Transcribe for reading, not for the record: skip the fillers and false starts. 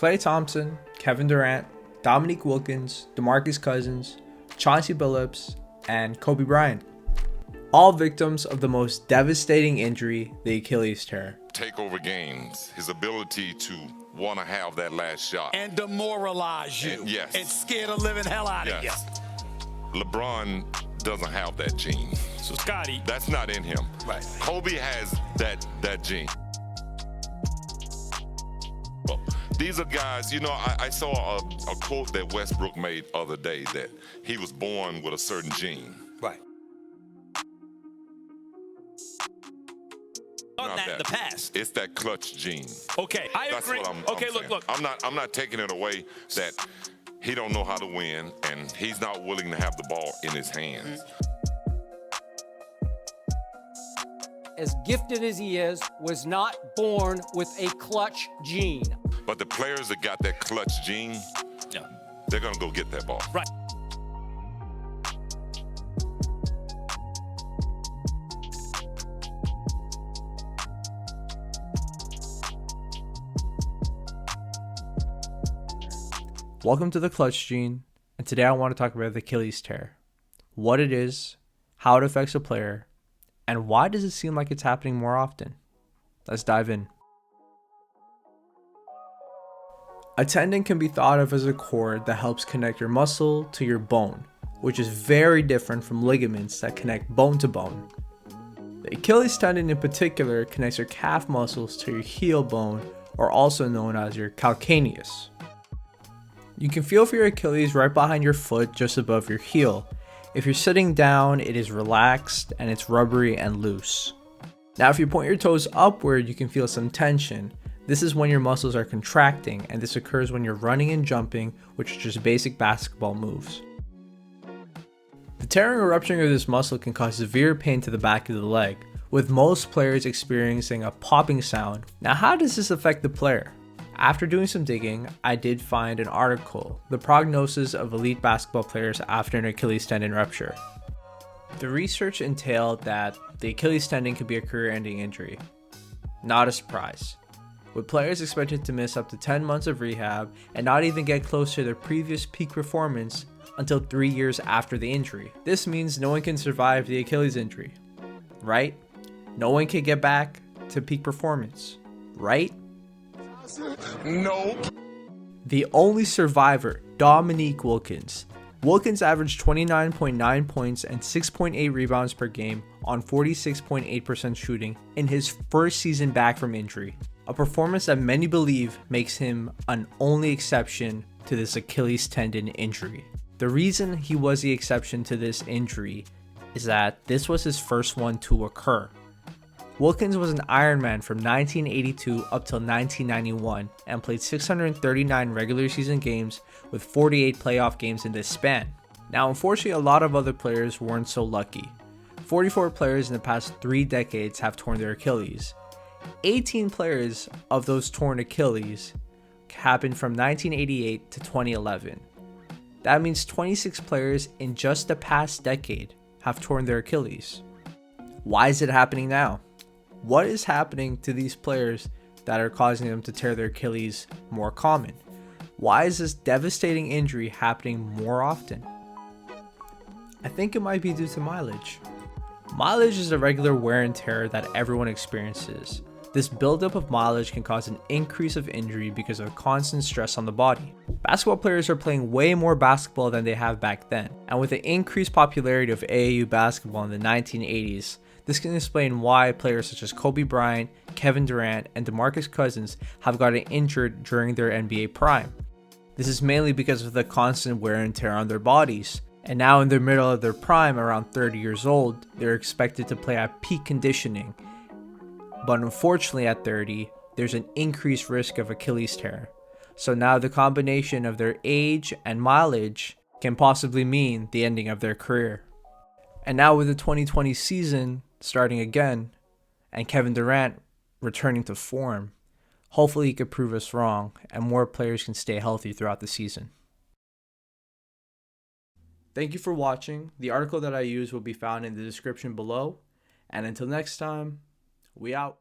Klay Thompson, Kevin Durant, Dominique Wilkins, DeMarcus Cousins, Chauncey Billups, and Kobe Bryant. All victims of the most devastating injury, the Achilles tear. Take over games, his ability to want to have that last shot. And demoralize you. Yes. And scare the living hell out of you. LeBron doesn't have that gene. So Scotty. That's not in him. Right. Kobe has that gene. Well, these are guys, I saw a quote that Westbrook made the other day that he was born with a certain gene. Right. Done that in the past. It's that clutch gene. Okay, I agree. That's what okay, I'm look. I'm not taking it away that he don't know how to win and he's not willing to have the ball in his hands. As gifted as he is, was not born with a clutch gene. But the players that got that clutch gene, they're gonna go get that ball. Right. Welcome to the Clutch Gene, and today I want to talk about the Achilles tear. What it is, how it affects a player, and why does it seem like it's happening more often? Let's dive in. A tendon can be thought of as a cord that helps connect your muscle to your bone, which is very different from ligaments that connect bone to bone. The Achilles tendon in particular connects your calf muscles to your heel bone, or also known as your calcaneus. You can feel for your Achilles right behind your foot just above your heel. If you're sitting down, it is relaxed and it's rubbery and loose. Now if you point your toes upward, you can feel some tension. This is when your muscles are contracting, and this occurs when you're running and jumping, which are just basic basketball moves. The tearing or rupturing of this muscle can cause severe pain to the back of the leg, with most players experiencing a popping sound. Now how does this affect the player? After doing some digging, I did find an article, The Prognosis of Elite Basketball Players After an Achilles Tendon Rupture. The research entailed that the Achilles tendon could be a career-ending injury. Not a surprise, with players expected to miss up to 10 months of rehab and not even get close to their previous peak performance until 3 years after the injury. This means no one can survive the Achilles injury, right? No one can get back to peak performance, right? No. The only survivor, Dominique Wilkins. Wilkins averaged 29.9 points and 6.8 rebounds per game on 46.8% shooting in his first season back from injury, a performance that many believe makes him an only exception to this Achilles tendon injury. The reason he was the exception to this injury is that this was his first one to occur. Wilkins was an Ironman from 1982 up till 1991 and played 639 regular season games with 48 playoff games in this span. Now, unfortunately, a lot of other players weren't so lucky. 44 players in the past 3 decades have torn their Achilles. 18 players of those torn Achilles happened from 1988 to 2011. That means 26 players in just the past decade have torn their Achilles. Why is it happening now? What is happening to these players that are causing them to tear their Achilles more common? Why is this devastating injury happening more often? I think it might be due to mileage. Mileage is a regular wear and tear that everyone experiences. This buildup of mileage can cause an increase of injury because of constant stress on the body. Basketball players are playing way more basketball than they have back then, and with the increased popularity of AAU basketball in the 1980s, this can explain why players such as Kobe Bryant, Kevin Durant, and DeMarcus Cousins have gotten injured during their NBA prime. This is mainly because of the constant wear and tear on their bodies, and now in the middle of their prime, around 30 years old, they're expected to play at peak conditioning. But unfortunately at 30, there's an increased risk of Achilles tear. So now the combination of their age and mileage can possibly mean the ending of their career. And now with the 2020 season starting again, and Kevin Durant returning to form, hopefully he could prove us wrong and more players can stay healthy throughout the season. Thank you for watching. The article that I use will be found in the description below. And until next time, we out.